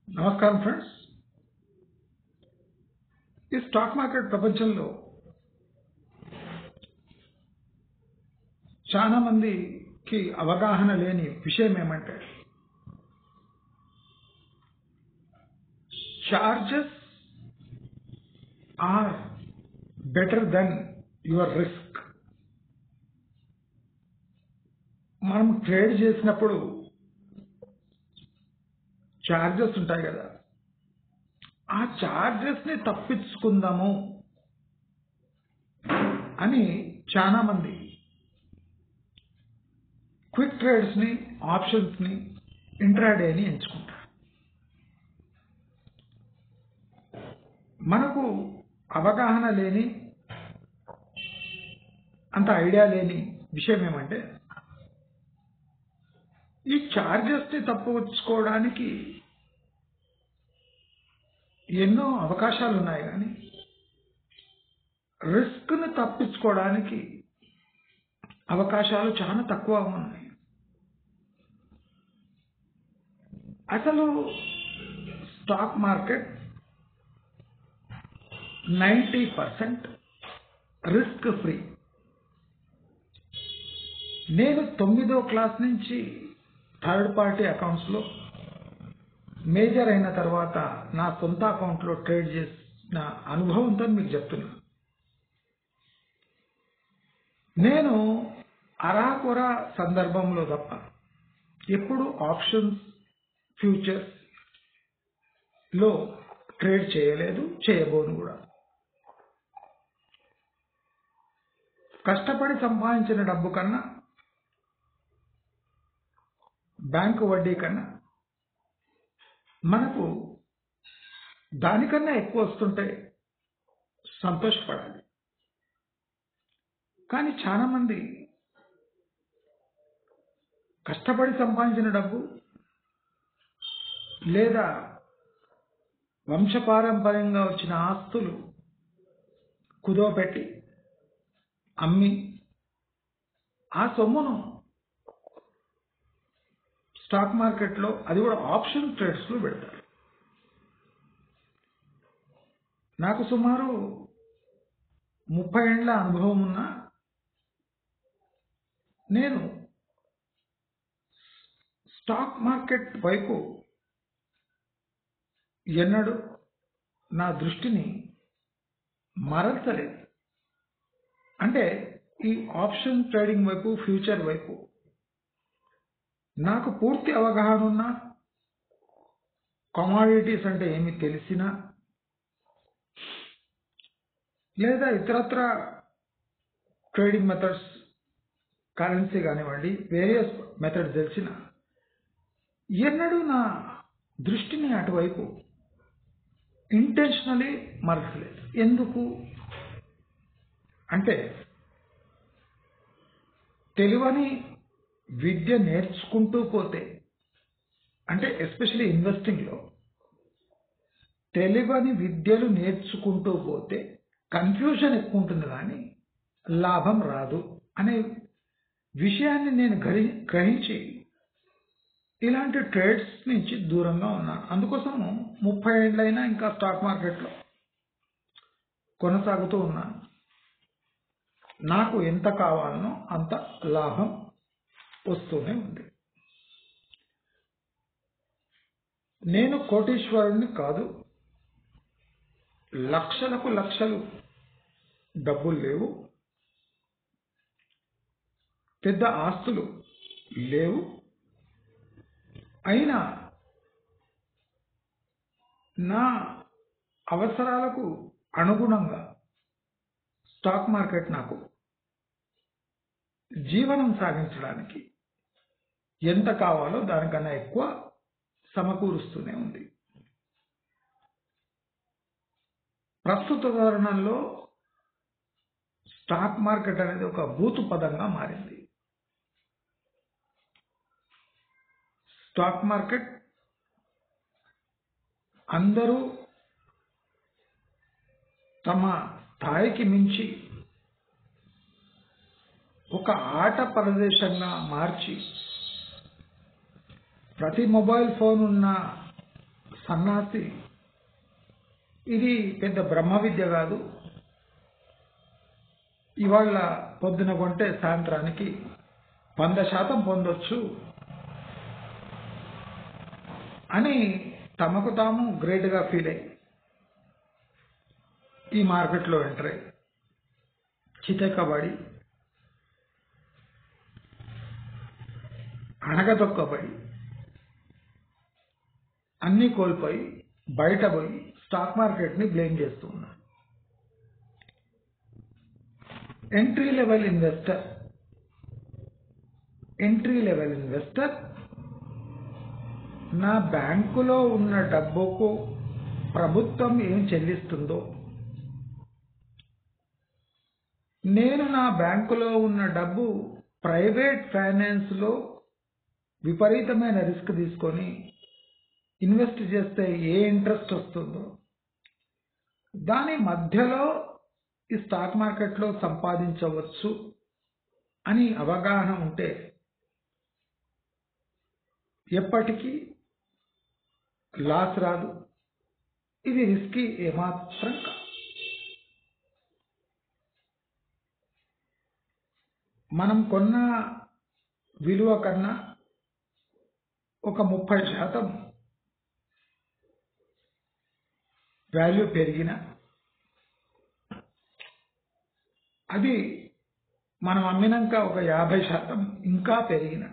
నమస్కారం ఫ్రెండ్స్. ఈ stock market ప్రపంచంలో చాలా మందికి అవగాహన లేని విషయం ఏమంటే charges are better than your risk. మనం ట్రేడ్ చేసినప్పుడు చార్జెస్ ఉంటాయి కదా, ఆ చార్జెస్ ని తప్పించుకుందాము అని చాలా మంది క్విక్ ట్రేడ్స్ ని, ఆప్షన్స్ ని, ఇంట్రాడేని ఎంచుకుంటారు. మనకు అవగాహన లేని, అంత ఐడియా లేని విషయం ఏమంటే ఈ చార్జెస్ ని తప్పించుకోవడానికి ఎన్నో అవకాశాలు ఉన్నాయి, కానీ రిస్క్ ని తప్పించుకోవడానికి అవకాశాలు చాలా తక్కువ ఉన్నాయి. అసలు స్టాక్ మార్కెట్ 90% రిస్క్ ఫ్రీ. నేను 9వ క్లాస్ నుంచి థర్డ్ పార్టీ అకౌంట్స్ లో మేజర్ అయిన తర్వాత నా సొంత అకౌంట్ లో ట్రేడ్ చేసిన అనుభవంతో మీకు చెప్తున్నా. నేను అరాకొర సందర్భంలో తప్ప ఎప్పుడు ఆప్షన్స్, ఫ్యూచర్స్ లో ట్రేడ్ చేయలేదు, చేయబోను కూడా. కష్టపడి సంపాదించిన డబ్బు కన్నా, బ్యాంకు వడ్డీ కన్నా మనకు దానికన్నా ఎక్కువ వస్తుంటే సంతోషపడాలి. కానీ చాలా మంది కష్టపడి సంపాదించిన డబ్బు లేదా వంశపారంపర్యంగా వచ్చిన ఆస్తులు కుదవపెట్టి అమ్మి ఆ సొమ్మును స్టాక్ మార్కెట్లో, అది కూడా ఆప్షన్ ట్రేడ్స్ లో పెడతారు. నాకు సుమారు 30 ఏళ్ల అనుభవం ఉన్న నేను స్టాక్ మార్కెట్ వైపు ఎన్నడూ నా దృష్టిని మరల్చలేదు. అంటే ఈ ఆప్షన్ ట్రేడింగ్ వైపు, ఫ్యూచర్ వైపు నాకు పూర్తి అవగాహన ఉన్న, కమాడిటీస్ అంటే ఏమి తెలిసినా, లేదా ఇతరత్ర ట్రేడింగ్ మెథడ్స్, కరెన్సీ కానివ్వండి, వేరియస్ మెథడ్స్ తెలిసిన ఎన్నడూ నా దృష్టిని అటువైపు ఇంటెన్షనలీ మరల్చలేదు. ఎందుకు అంటే తెలివని విద్య నేర్చుకుంటూ పోతే, అంటే ఎస్పెషల్లీ ఇన్వెస్టింగ్ లో తెలివని విద్యలు నేర్చుకుంటూ పోతే కన్ఫ్యూజన్ ఎక్కువ ఉంటుంది, కానీ లాభం రాదు అనే విషయాన్ని నేను గ్రహించి ఇలాంటి ట్రేడ్స్ నుంచి దూరంగా ఉన్నాను. అందుకోసము 30 ఏళ్ళైనా ఇంకా స్టాక్ మార్కెట్లో కొనసాగుతూ ఉన్నాను. నాకు ఎంత కావాలనో అంత లాభం వస్తూనే ఉంది. నేను కోటీశ్వరుణ్ణి కాదు, లక్షలకు లక్షలు డబ్బులు లేవు, పెద్ద ఆస్తులు లేవు. అయినా నా అవసరాలకు అనుగుణంగా స్టాక్ మార్కెట్ నాకు జీవనం సాగించడానికి ఎంత కావాలో దానికన్నా ఎక్కువ సమకూరుస్తూనే ఉంది. ప్రస్తుత తరుణంలో స్టాక్ మార్కెట్ అనేది ఒక భూతు పదంగా మారింది. స్టాక్ మార్కెట్ అందరూ తమ స్థాయికి మించి ఒక ఆట ప్రదేశంగా మార్చి, ప్రతి మొబైల్ ఫోన్ ఉన్న సన్నాసి, ఇది పెద్ద బ్రహ్మ విద్య కాదు, ఇవాళ పొద్దున కొంటే సాయంత్రానికి 100% పొందొచ్చు అని తమకు తాము గ్రేట్గా ఫీల్ అయ్యి ఈ మార్కెట్లో ఎంటర్ అయ్యి చితకబడి, అణగదొక్కబడి, అన్నీ కోల్పోయి బయట పోయి స్టాక్ మార్కెట్ని బ్లేమ్ చేస్తూ ఉన్నారు. ఎంట్రీ లెవెల్ ఇన్వెస్టర్ నా బ్యాంకులో ఉన్న డబ్బుకు ప్రభుత్వం ఏం చెల్లిస్తుందో, నేను నా బ్యాంకులో ఉన్న డబ్బు ప్రైవేట్ ఫైనాన్స్లో విపరీతమైన రిస్క్ తీసుకొని ఇన్వెస్ట్ చేస్తే ఏ ఇంట్రెస్ట్ వస్తుందో దాని మధ్యలో ఈ స్టాక్ మార్కెట్లో సంపాదించవచ్చు అని అవగాహన ఉంటే ఎప్పటికీ లాస్ రాదు. ఇది రిస్కీ ఏమాత్రం కాదు. మనం కొన్న విలువ కన్నా ఒక 30% వాల్యూ పెరిగిన, అది మనం అమ్మినాక ఒక 50% ఇంకా పెరిగిన,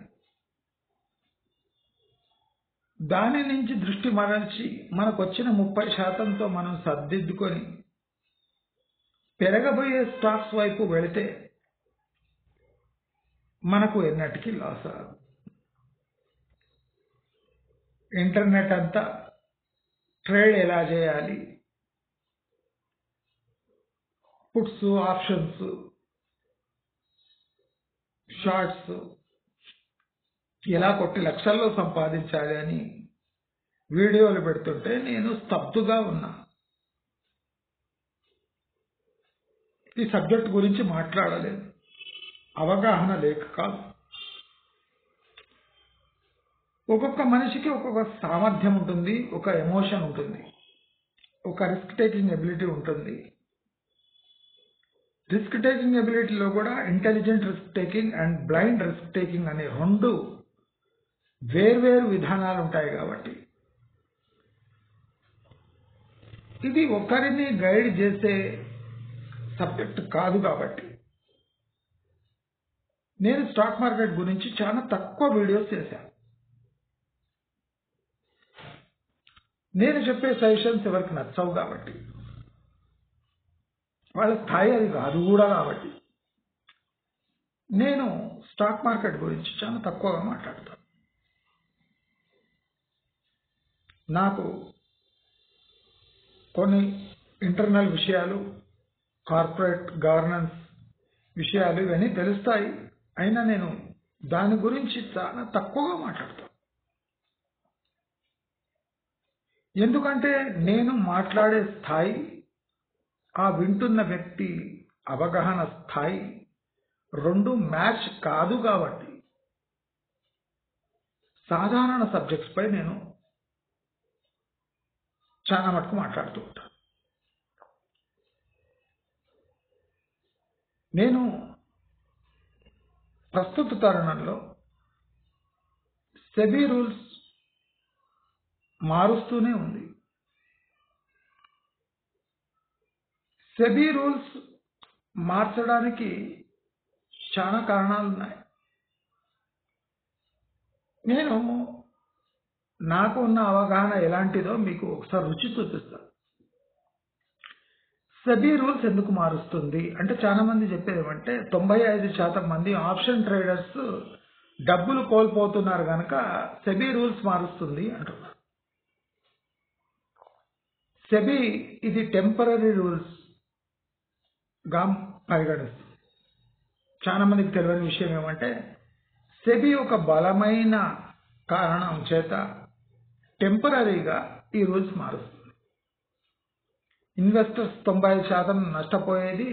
దాని నుంచి దృష్టి మరల్చి మనకు వచ్చిన 30%తో మనం సర్దిద్దుకొని పెరగబోయే స్టాక్స్ వైపు వెళితే మనకు ఎన్నటికీ లాస్ రాదు. ఇంటర్నెట్ అంతా ట్రేడ్ ఎలా చేయాలి, పుట్స్, ఆప్షన్స్, షార్ట్స్ ఎలా కొట్టి లక్షల్లో సంపాదించాలి అని వీడియోలు పెడుతుంటే నేను స్తబ్దుగా ఉన్నా. ఈ సబ్జెక్ట్ గురించి మాట్లాడలేదు, అవగాహన లేక కాదు. ఒక్కొక్క మనిషికి ఒక్కొక్క సామర్థ్యం ఉంటుంది, ఒక ఎమోషన్ ఉంటుంది, ఒక రిస్క్ టేకింగ్ ఎబిలిటీ ఉంటుంది. రిస్క్ టేకింగ్ ఎబిలిటీలో కూడా intelligent risk taking and blind risk taking అనే 2 వేర్వేరు విధానాలు ఉంటాయి. కాబట్టి ఇది ఒకరిని గైడ్ చేసే సబ్జెక్ట్ కాదు. కాబట్టి నేను స్టాక్ మార్కెట్ గురించి చాలా తక్కువ వీడియోస్ చేశాను. నేను చెప్పే సజెషన్స్ ఎవరికి నచ్చవు కాబట్టి, వాళ్ళ స్థాయి అది కాదు కూడా. కాబట్టి నేను స్టాక్ మార్కెట్ గురించి చాలా తక్కువగా మాట్లాడతాను. నాకు కొన్ని ఇంటర్నల్ విషయాలు, కార్పొరేట్ గవర్నెన్స్ విషయాలు ఇవన్నీ తెలుస్తాయి. అయినా నేను దాని గురించి చాలా తక్కువగా మాట్లాడతాను. ఎందుకంటే నేను మాట్లాడే స్థాయి, ఆ వింటున్న వ్యక్తి అవగాహన స్థాయి 2 మ్యాచ్ కాదు. కాబట్టి సాధారణ సబ్జెక్ట్స్ పై నేను చాలా మటుకు మాట్లాడుతూ ఉంటాను. నేను ప్రస్తుత తరుణంలో సెబీ రూల్స్ మారుస్తూనే ఉంది. సెబీ రూల్స్ మార్చడానికి చాలా కారణాలు ఉన్నాయి. నేను నాకు ఉన్న అవగాహన ఎలాంటిదో మీకు ఒకసారి రుచి చూపిస్తాను. సెబీ రూల్స్ ఎందుకు మారుస్తుంది అంటే, చాలా మంది చెప్పేది ఏమంటే 95% మంది ఆప్షన్ ట్రేడర్స్ డబ్బులు కోల్పోతున్నారు కనుక సెబీ రూల్స్ మారుస్తుంది అంటున్నారు. సెబీ ఇది టెంపరరీ రూల్స్ గా పరిగణిస్తుంది. చాలా మందికి తెలియని విషయం ఏమంటే, సెబీ ఒక బలమైన కారణం చేత టెంపరరీగా ఈ రూల్స్ మారుస్తుంది. ఇన్వెస్టర్స్ 90% నష్టపోయేది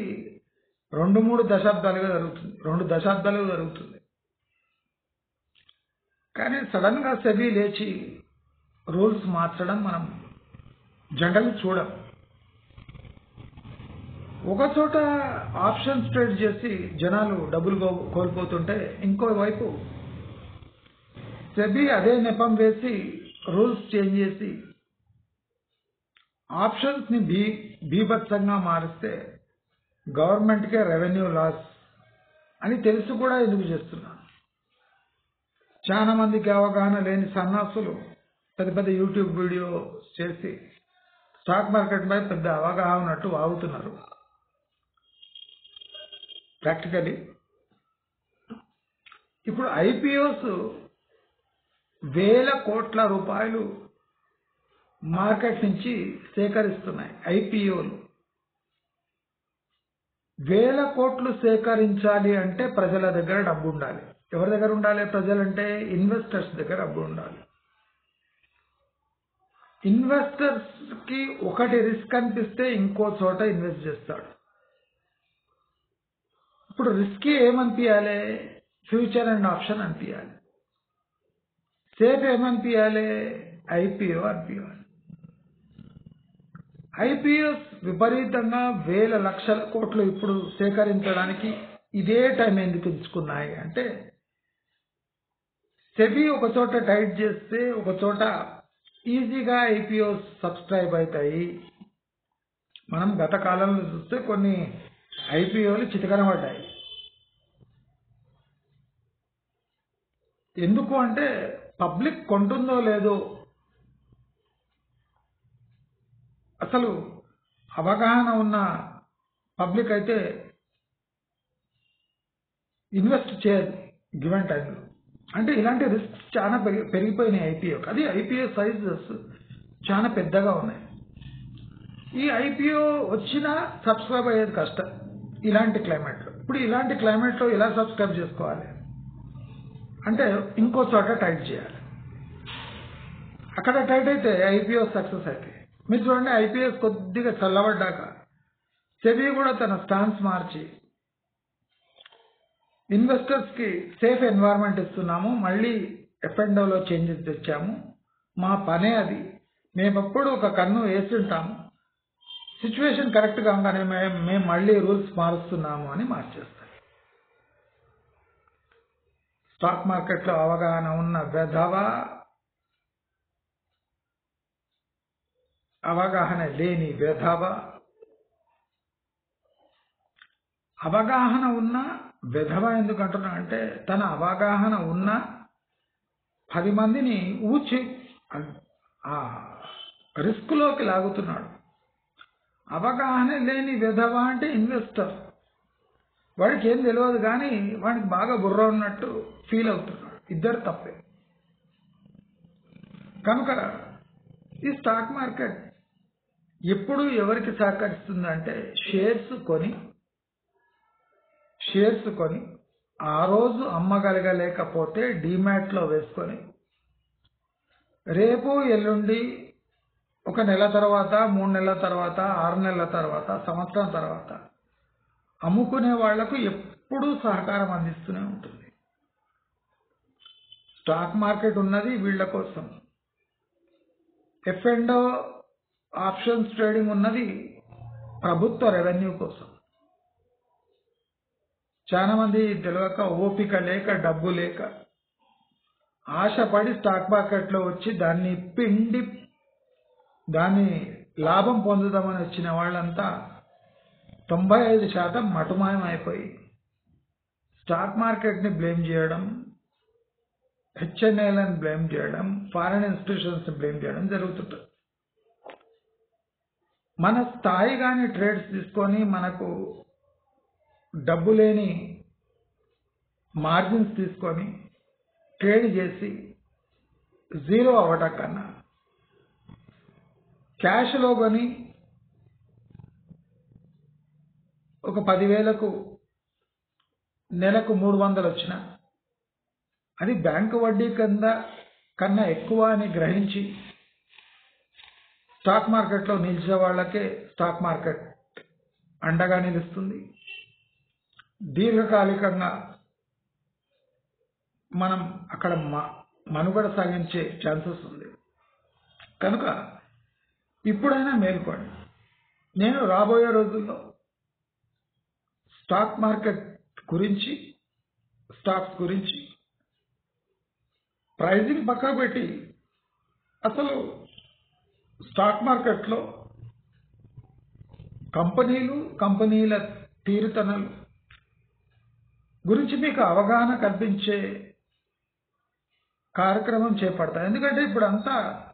2-3 దశాబ్దాలుగా జరుగుతుంది, 2 దశాబ్దాలుగా జరుగుతుంది. కానీ సడన్ గా సెబీ లేచి రూల్స్ మార్చడం మనం జనరల్ చూడం. ఒక చోట ఆప్షన్స్ ట్రేడ్ చేసి జనాలు డబ్బులు కోల్పోతుంటే ఇంకో వైపు సెబీ అదే నెపం వేసి రూల్స్ చేంజ్ చేసి ఆప్షన్స్ ని బీభత్సంగా మారిస్తే గవర్నమెంట్కే రెవెన్యూ లాస్ అని తెలిసి కూడా ఎందుకు చేస్తున్నారు? చాలా మందికి అవగాహన లేని సన్నాసులు పెద్ద పెద్ద యూట్యూబ్ వీడియో చేసి స్టాక్ మార్కెట్ పై పెద్ద అవగాహన ఉన్నట్టు వాగుతున్నారు. ప్రాక్టికలీ ఇప్పుడు ఐపీఓస్ వేల కోట్ల రూపాయలు మార్కెట్ నుంచి సేకరిస్తున్నాయి. ఐపీఓలు వేల కోట్లు సేకరించాలి అంటే ప్రజల దగ్గర డబ్బు ఉండాలి. ఎవరి దగ్గర ఉండాలి? ప్రజలంటే ఇన్వెస్టర్స్ దగ్గర డబ్బు ఉండాలి. ఇన్వెస్టర్స్ కి ఒకటి రిస్క్ అనిపిస్తే ఇంకో చోట ఇన్వెస్ట్ చేస్తాడు. ఇప్పుడు రిస్క్ ఏమనిపించాలి? ఫ్యూచర్ అండ్ ఆప్షన్ అనిపించాలి. సేఫ్ ఏమనిపించాలి? ఐపీఓ అనిపించాలి. ఐపీఓస్ విపరీతంగా వేల లక్షల కోట్లు ఇప్పుడు సేకరించడానికి ఇదే టైం ఎందుకు ఎంచుకున్నాయి అంటే సెబీ ఒక చోట టైట్ చేస్తే ఒక చోట ఈజీగా ఐపీఓస్ సబ్స్క్రైబ్ అవుతాయి. మనం గత కాలంలో చూస్తే కొన్ని ఐపీఓలు చితకనబడ్డాయి. ఎందుకు అంటే పబ్లిక్ కొంటుందో లేదో అసలు అవగాహన ఉన్న పబ్లిక్ అయితే ఇన్వెస్ట్ చేయదు గివెన్ టైంలో. అంటే ఇలాంటి రిస్క్ చాలా పెరిగిపోయినాయి ఐపీఓ. అది ఐపీఓ సైజెస్ చాలా పెద్దగా ఉన్నాయి. ఈ ఐపీఓ వచ్చినా సబ్స్క్రైబ్ అయ్యేది కష్టం ఇలాంటి క్లైమేట్లో. ఇప్పుడు ఇలాంటి క్లైమేట్లో ఎలా సబ్స్క్రైబ్ చేసుకోవాలి అంటే ఇంకో చోట టైట్ చేయాలి. అక్కడ టైట్ అయితే ఐపీఓ సక్సెస్ అవుతాయి. మీరు చూడండి, ఐపీఎస్ కొద్దిగా చల్లబడ్డాక సెబీ కూడా తన స్టాన్స్ మార్చి ఇన్వెస్టర్స్ కి సేఫ్ ఎన్వైరన్మెంట్ ఇస్తున్నాము, మళ్ళీ ఎఫ్ఎండ్ఓలో చేంజెస్ తెచ్చాము, మా పనే అది, మేమెప్పుడు ఒక కన్ను వేసి ఉంటాము, సిచ్యువేషన్ కరెక్ట్గా ఉండగానే మేము మళ్ళీ రూల్స్ మారుస్తున్నాము అని మార్చేస్తాం. స్టాక్ మార్కెట్లో అవగాహన ఉన్న వెధవ, అవగాహన లేని వెధవ, అవగాహన ఉన్న వెధవ ఎందుకంటున్నా అంటే తన అవగాహన ఉన్న 10 మందిని ఊచి ఆ రిస్క్లోకి లాగుతున్నాడు. అవగాహన లేని వెధవ అంటే ఇన్వెస్టర్, వాడికి ఏం తెలియదు కానీ వాడికి బాగా బుర్ర ఉన్నట్టు ఫీల్ అవుతున్నాడు. ఇద్దరు తప్పే. కనుక ఈ స్టాక్ మార్కెట్ ఎప్పుడు ఎవరికి సహకరిస్తుందంటే షేర్స్ కొని ఆ రోజు అమ్మగలగలేకపోతే డీమ్యాట్లో వేసుకొని రేపు ఎల్లుండి ఒక నెల తర్వాత, 3 నెలల తర్వాత, 6 నెలల తర్వాత, సంవత్సరం తర్వాత అమ్ముకునే వాళ్లకు ఎప్పుడూ సహకారం అందిస్తూనే ఉంటుంది. స్టాక్ మార్కెట్ ఉన్నది వీళ్ల కోసం. ఎఫ్ఎండ్ఓ ఆప్షన్స్ ట్రేడింగ్ ఉన్నది ప్రభుత్వ రెవెన్యూ కోసం. చాలా మంది తెలియక, ఓపిక లేక, డబ్బు లేక ఆశపడి స్టాక్ మార్కెట్లో వచ్చి దాన్ని పిండి దాన్ని లాభం పొందుదామని వచ్చిన వాళ్ళంతా 95% మటుమాయం అయిపోయి స్టాక్ మార్కెట్ని బ్లేమ్ చేయడం, హెచ్ఎన్ఐలను బ్లేమ్ చేయడం, ఫారిన్ ఇన్స్టిట్యూషన్స్ బ్లేమ్ చేయడం జరుగుతుంటుంది. మన స్థాయి కానీ ట్రేడ్స్ తీసుకొని మనకు డబ్బు లేని మార్జిన్స్ తీసుకొని ట్రేడ్ చేసి జీరో అవ్వడం కన్నా క్యాష్లో కొని ఒక 10,000కు నెలకు 300 వచ్చినా అది బ్యాంకు వడ్డీ కన్నా ఎక్కువ అని గ్రహించి స్టాక్ మార్కెట్లో నిలిచే వాళ్ళకే స్టాక్ మార్కెట్ అండగా నిలుస్తుంది. దీర్ఘకాలికంగా మనం అక్కడ మనుగడ సాగించే ఛాన్సెస్ ఉంది. కనుక ఇప్పుడైనా మేల్కోండి. నేను రాబోయే రోజుల్లో స్టాక్ మార్కెట్ గురించి, స్టాక్స్ గురించి ప్రైజింగ్ పక్కకు పెట్టి అసలు స్టాక్ మార్కెట్లో కంపెనీలు, కంపెనీల తీరుతనలు గురించి మీకు అవగాహన కల్పించే కార్యక్రమం చేపడతాను. ఎందుకంటే ఇప్పుడు అంతా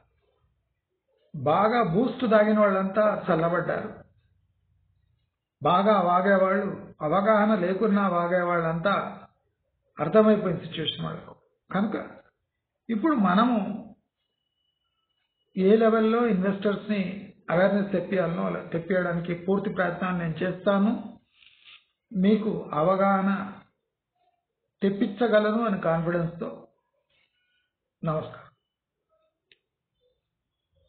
బాగా బూస్ట్ తాగిన వాళ్ళంతా చల్లబడ్డారు. బాగా వాగేవాళ్ళు, అవగాహన లేకున్నా వాగేవాళ్ళంతా అర్థమైపోయిన సిచ్యువేషన్ వాళ్ళకు. కనుక ఇప్పుడు మనము ఏ లెవెల్లో ఇన్వెస్టర్స్ని అవేర్నెస్ తెప్పియాలనో అలా తెప్పియడానికి పూర్తి ప్రయత్నాన్ని నేను చేస్తాను. మీకు అవగాహన తెప్పించగలను అని కాన్ఫిడెన్స్తో. నమస్కారం.